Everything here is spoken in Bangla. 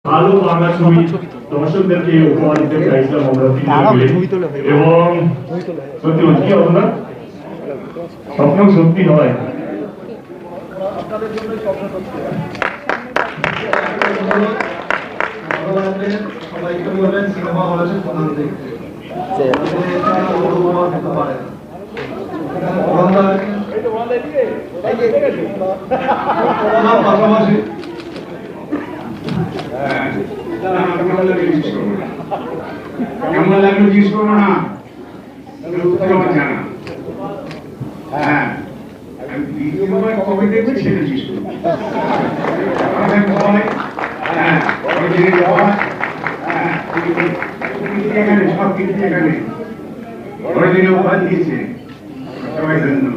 ভালো বাংলা ছবি দর্শকদেরকে উপহার দিতে চাইছিলাম আমরা এবং সত্যি কি অবস্থা স্বপ্ন সত্যি হয়। সবাইকে বলবেন সিনেমা হল আছে প্রধান দেখতে পাশাপাশি কেমন লাগলো জিজ্ঞেস করবো না, উত্তর আমার জানা। হ্যাঁ, আমি দ্বিতীয়বার কবে দেখবো সেটা জিজ্ঞেস করবো। এখানে সব কিছু এখানে বড়দিনে উপহার দিয়েছে, সবাই ধন্যবাদ।